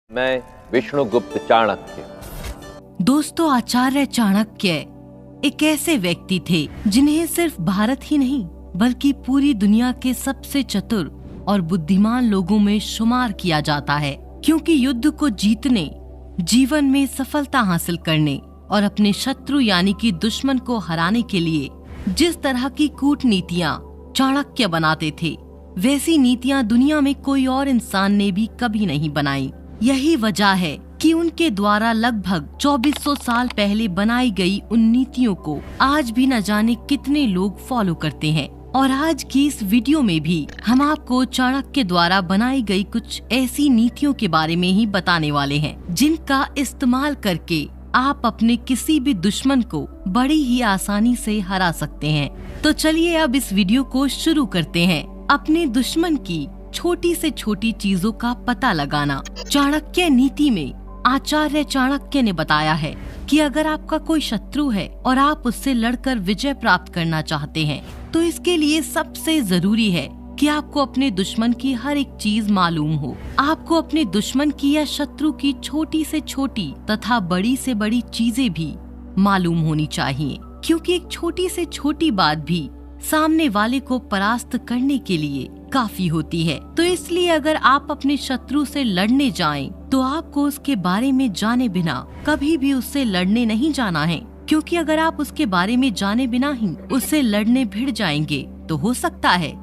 मैं विष्णुगुप्त चाणक्य। दोस्तों, आचार्य चाणक्य एक ऐसे व्यक्ति थे जिन्हें सिर्फ भारत ही नहीं बल्कि पूरी दुनिया के सबसे चतुर और बुद्धिमान लोगों में शुमार किया जाता है, क्योंकि युद्ध को जीतने, जीवन में सफलता हासिल करने और अपने शत्रु यानी कि दुश्मन को हराने के लिए जिस तरह की कूटनीतियां चाणक्य बनाते थे, वैसी नीतियां दुनिया में कोई और इंसान ने भी कभी नहीं बनाई। यही वजह है कि उनके द्वारा लगभग 2400 साल पहले बनाई गई उन नीतियों को आज भी न जाने कितने लोग फॉलो करते हैं। और आज की इस वीडियो में भी हम आपको चाणक्य द्वारा बनाई गई कुछ ऐसी नीतियों के बारे में ही बताने वाले हैं, जिनका इस्तेमाल करके आप अपने किसी भी दुश्मन को बड़ी ही आसानी से हरा सकते हैं। तो चलिए अब इस वीडियो को शुरू करते हैं। अपने दुश्मन की छोटी से छोटी चीजों का पता लगाना। चाणक्य नीति में आचार्य चाणक्य ने बताया है कि अगर आपका कोई शत्रु है और आप उससे लड़कर विजय प्राप्त करना चाहते हैं, तो इसके लिए सबसे जरूरी है कि आपको अपने दुश्मन की हर एक चीज मालूम हो। आपको अपने दुश्मन की या शत्रु की छोटी से छोटी तथा बड़ी से बड़ी चीजें भी मालूम होनी चाहिए, क्योंकि एक छोटी से छोटी बात भी सामने वाले को परास्त करने के लिए काफी होती है। तो इसलिए अगर आप अपने शत्रु से लड़ने जाएं, तो आपको उसके बारे में जाने बिना कभी भी उससे लड़ने नहीं जाना है, क्योंकि अगर आप उसके बारे में जाने बिना ही उससे लड़ने भिड़ जाएंगे तो हो सकता है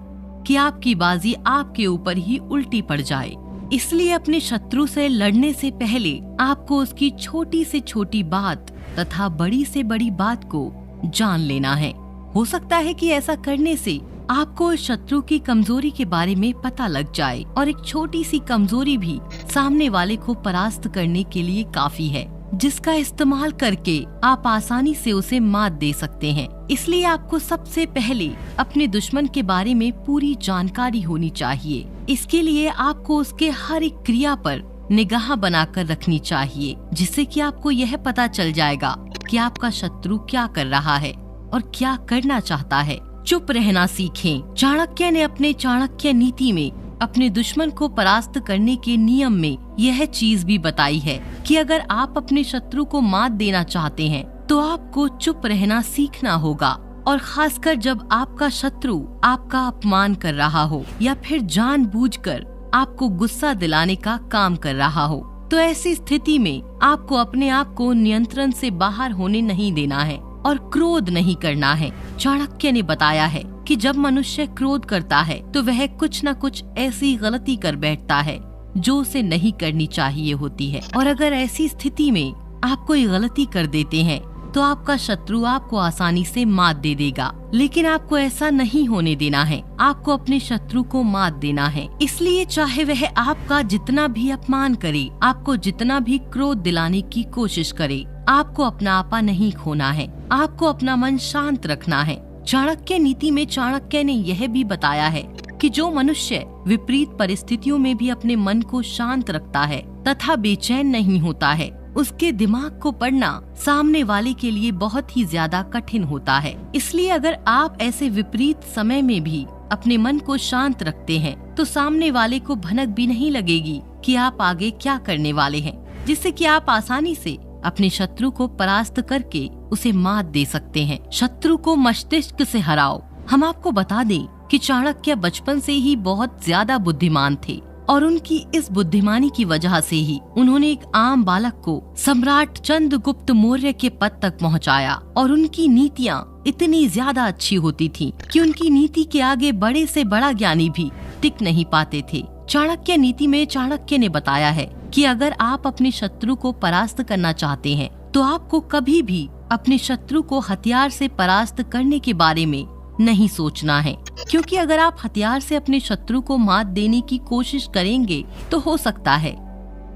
कि आपकी बाजी आपके ऊपर ही उल्टी पड़ जाए। इसलिए अपने शत्रु से लड़ने से पहले आपको उसकी छोटी से छोटी बात तथा बड़ी से बड़ी बात को जान लेना है। हो सकता है कि ऐसा करने से आपको शत्रु की कमजोरी के बारे में पता लग जाए, और एक छोटी सी कमजोरी भी सामने वाले को परास्त करने के लिए काफी है, जिसका इस्तेमाल करके आप आसानी से उसे मात दे सकते हैं। इसलिए आपको सबसे पहले अपने दुश्मन के बारे में पूरी जानकारी होनी चाहिए। इसके लिए आपको उसके हर एक क्रिया पर निगाह बनाकर रखनी चाहिए, जिससे कि आपको यह पता चल जाएगा कि आपका शत्रु क्या कर रहा है और क्या करना चाहता है। चुप रहना सीखें। चाणक्य ने अपने चाणक्य नीति में अपने दुश्मन को परास्त करने के नियम में यह चीज भी बताई है कि अगर आप अपने शत्रु को मात देना चाहते हैं, तो आपको चुप रहना सीखना होगा। और खासकर जब आपका शत्रु आपका अपमान कर रहा हो या फिर जानबूझकर आपको गुस्सा दिलाने का काम कर रहा हो, तो ऐसी स्थिति में आपको अपने आप को नियंत्रण से बाहर होने नहीं देना है और क्रोध नहीं करना है। चाणक्य ने बताया है कि जब मनुष्य क्रोध करता है तो वह कुछ न कुछ ऐसी गलती कर बैठता है जो उसे नहीं करनी चाहिए होती है। और अगर ऐसी स्थिति में आप कोई गलती कर देते हैं, तो आपका शत्रु आपको आसानी से मात दे देगा। लेकिन आपको ऐसा नहीं होने देना है। आपको अपने शत्रु को मात देना है। इसलिए चाहे वह आपका जितना भी अपमान करे, आपको जितना भी क्रोध दिलाने की कोशिश करे, आपको अपना आपा नहीं खोना है। आपको अपना मन शांत रखना है। चाणक्य नीति में चाणक्य ने यह भी बताया है कि जो मनुष्य विपरीत परिस्थितियों में भी अपने मन को शांत रखता है तथा बेचैन नहीं होता है, उसके दिमाग को पढ़ना सामने वाले के लिए बहुत ही ज्यादा कठिन होता है। इसलिए अगर आप ऐसे विपरीत समय में भी अपने मन को शांत रखते हैं, तो सामने वाले को भनक भी नहीं लगेगी कि आप आगे क्या करने वाले हैं, जिससे कि आप आसानी से अपने शत्रु को परास्त करके उसे मात दे सकते हैं। शत्रु को मस्तिष्क से हराओ। हम आपको बता दें कि चाणक्य बचपन से ही बहुत ज्यादा बुद्धिमान थे, और उनकी इस बुद्धिमानी की वजह से ही उन्होंने एक आम बालक को सम्राट चंद्रगुप्त मौर्य के पद तक पहुंचाया। और उनकी नीतियां इतनी ज्यादा अच्छी होती थीं कि उनकी नीति के आगे बड़े से बड़ा ज्ञानी भी टिक नहीं पाते थे। चाणक्य नीति में चाणक्य ने बताया है कि अगर आप अपने शत्रु को परास्त करना चाहते हैं, तो आपको कभी भी अपने शत्रु को हथियार से परास्त करने के बारे में नहीं सोचना है, क्योंकि अगर आप हथियार से अपने शत्रु को मात देने की कोशिश करेंगे, तो हो सकता है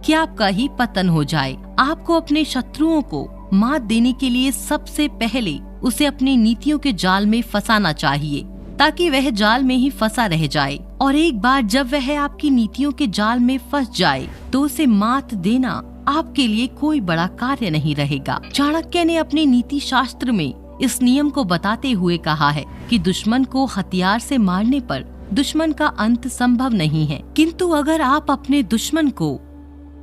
कि आपका ही पतन हो जाए। आपको अपने शत्रुओं को मात देने के लिए सबसे पहले उसे अपनी नीतियों के जाल में फंसाना चाहिए, ताकि वह जाल में ही फंसा रह जाए। और एक बार जब वह आपकी नीतियों के जाल में फंस जाए, तो उसे मात देना आपके लिए कोई बड़ा कार्य नहीं रहेगा। चाणक्य ने अपने नीति शास्त्र में इस नियम को बताते हुए कहा है कि दुश्मन को हथियार से मारने पर दुश्मन का अंत संभव नहीं है, किंतु अगर आप अपने दुश्मन को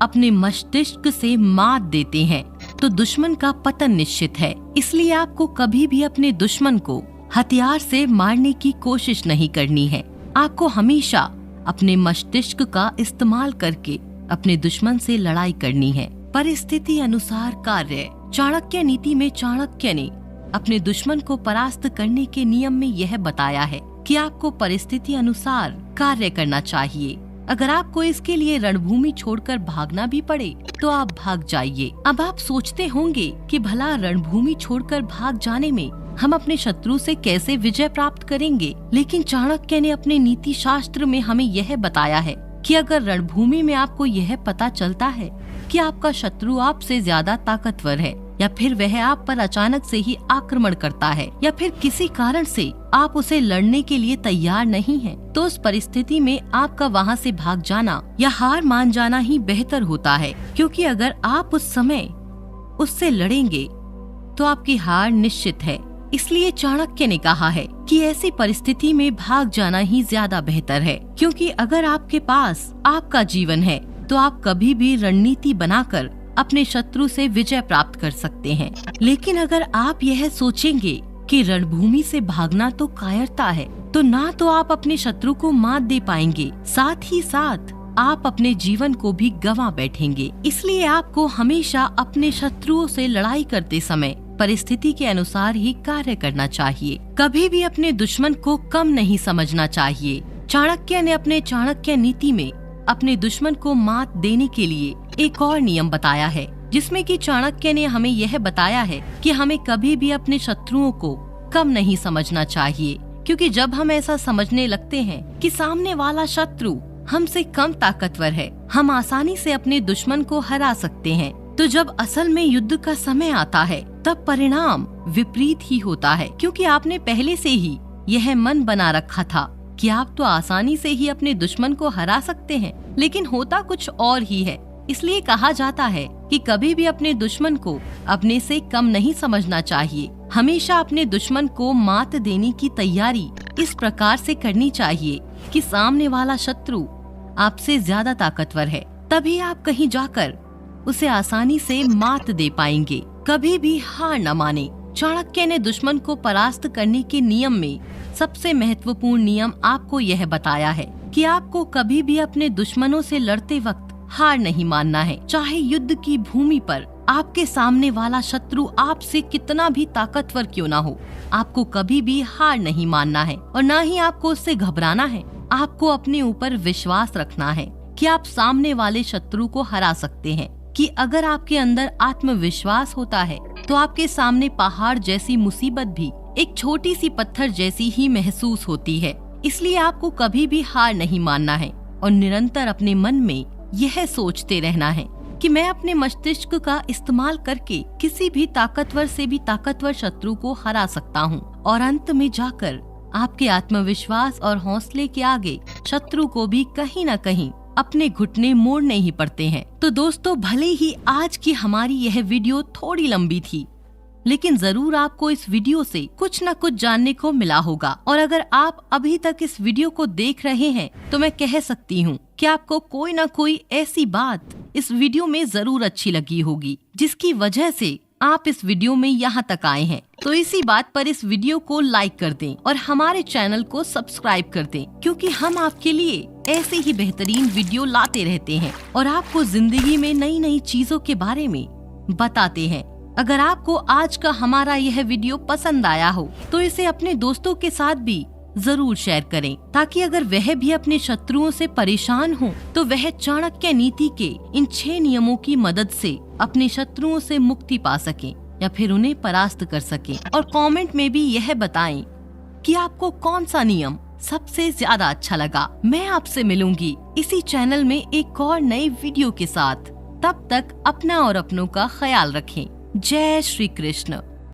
अपने मस्तिष्क से मात देते हैं तो दुश्मन का पतन निश्चित है। इसलिए आपको कभी भी अपने दुश्मन को हथियार से मारने की कोशिश नहीं करनी है। आपको हमेशा अपने मस्तिष्क का इस्तेमाल करके अपने दुश्मन से लड़ाई करनी है। परिस्थिति अनुसार कार्य। चाणक्य नीति में चाणक्य ने अपने दुश्मन को परास्त करने के नियम में यह बताया है कि आपको परिस्थिति अनुसार कार्य करना चाहिए। अगर आपको इसके लिए रणभूमि छोड़कर भागना भी पड़े तो आप भाग जाइए। अब आप सोचते होंगे कि भला रणभूमि छोड़कर भाग जाने में हम अपने शत्रु से कैसे विजय प्राप्त करेंगे, लेकिन चाणक्य ने अपने नीति शास्त्र में हमें यह बताया है कि अगर रणभूमि में आपको यह पता चलता है कि आपका शत्रु आपसे ज्यादा ताकतवर है, या फिर वह आप पर अचानक से ही आक्रमण करता है, या फिर किसी कारण से आप उसे लड़ने के लिए तैयार नहीं हैं, तो उस परिस्थिति में आपका वहां से भाग जाना या हार मान जाना ही बेहतर होता है। क्योंकि अगर आप उस समय उससे लड़ेंगे तो आपकी हार निश्चित है। इसलिए चाणक्य ने कहा है कि ऐसी परिस्थिति में भाग जाना ही ज्यादा बेहतर है। क्योंकि अगर आपके पास आपका जीवन है तो आप कभी भी रणनीति बनाकर अपने शत्रु से विजय प्राप्त कर सकते हैं। लेकिन अगर आप यह सोचेंगे कि रणभूमि से भागना तो कायरता है, तो ना तो आप अपने शत्रु को मात दे पाएंगे, साथ ही साथ आप अपने जीवन को भी गंवा बैठेंगे। इसलिए आपको हमेशा अपने शत्रुओं से लड़ाई करते समय परिस्थिति के अनुसार ही कार्य करना चाहिए। कभी भी अपने दुश्मन को कम नहीं समझना चाहिए। चाणक्य ने अपने चाणक्य नीति में अपने दुश्मन को मात देने के लिए एक और नियम बताया है, जिसमें कि चाणक्य ने हमें यह बताया है कि हमें कभी भी अपने शत्रुओं को कम नहीं समझना चाहिए। क्योंकि जब हम ऐसा समझने लगते हैं कि सामने वाला शत्रु हमसे कम ताकतवर है, हम आसानी से अपने दुश्मन को हरा सकते हैं, तो जब असल में युद्ध का समय आता है तब परिणाम विपरीत ही होता है। क्योंकि आपने पहले से ही यह मन बना रखा था कि आप तो आसानी से ही अपने दुश्मन को हरा सकते हैं, लेकिन होता कुछ और ही है। इसलिए कहा जाता है कि कभी भी अपने दुश्मन को अपने से कम नहीं समझना चाहिए। हमेशा अपने दुश्मन को मात देने की तैयारी इस प्रकार से करनी चाहिए कि सामने वाला शत्रु आपसे ज्यादा ताकतवर है, तभी आप कहीं जाकर उसे आसानी से मात दे पाएंगे। कभी भी हार न माने। चाणक्य ने दुश्मन को परास्त करने के नियम में सबसे महत्वपूर्ण नियम आपको यह बताया है कि आपको कभी भी अपने दुश्मनों से लड़ते वक्त हार नहीं मानना है। चाहे युद्ध की भूमि पर आपके सामने वाला शत्रु आपसे कितना भी ताकतवर क्यों ना हो, आपको कभी भी हार नहीं मानना है और न ही आपको उससे घबराना है। आपको अपने ऊपर विश्वास रखना है कि आप सामने वाले शत्रु को हरा सकते हैं। कि अगर आपके अंदर आत्मविश्वास होता है तो आपके सामने पहाड़ जैसी मुसीबत भी एक छोटी सी पत्थर जैसी ही महसूस होती है। इसलिए आपको कभी भी हार नहीं मानना है और निरंतर अपने मन में यह सोचते रहना है कि मैं अपने मस्तिष्क का इस्तेमाल करके किसी भी ताकतवर से भी ताकतवर शत्रु को हरा सकता हूँ। और अंत में जाकर आपके आत्मविश्वास और हौसले के आगे शत्रु को भी कहीं न कहीं अपने घुटने मोड़ने ही पड़ते हैं। तो दोस्तों, भले ही आज की हमारी यह वीडियो थोड़ी लंबी थी, लेकिन जरूर आपको इस वीडियो से कुछ न कुछ जानने को मिला होगा। और अगर आप अभी तक इस वीडियो को देख रहे हैं तो मैं कह सकती हूँ कि आपको कोई न कोई ऐसी बात इस वीडियो में जरूर अच्छी लगी होगी, जिसकी वजह से आप इस वीडियो में यहाँ तक आए हैं। तो इसी बात पर इस वीडियो को लाइक कर दें और हमारे चैनल को सब्सक्राइब कर दें, क्योंकि हम आपके लिए ऐसे ही बेहतरीन वीडियो लाते रहते हैं और आपको जिंदगी में नई नई चीजों के बारे में बताते हैं। अगर आपको आज का हमारा यह वीडियो पसंद आया हो तो इसे अपने दोस्तों के साथ भी जरूर शेयर करें, ताकि अगर वह भी अपने शत्रुओं से परेशान हो तो वह चाणक्य नीति के इन 6 नियमों की मदद से अपने शत्रुओं से मुक्ति पा सकें या फिर उन्हें परास्त कर सकें। और कमेंट में भी यह बताएं कि आपको कौन सा नियम सबसे ज्यादा अच्छा लगा। मैं आपसे मिलूंगी इसी चैनल में एक और नई वीडियो के साथ। तब तक अपना और अपनों का ख्याल रखें। जय श्री कृष्ण।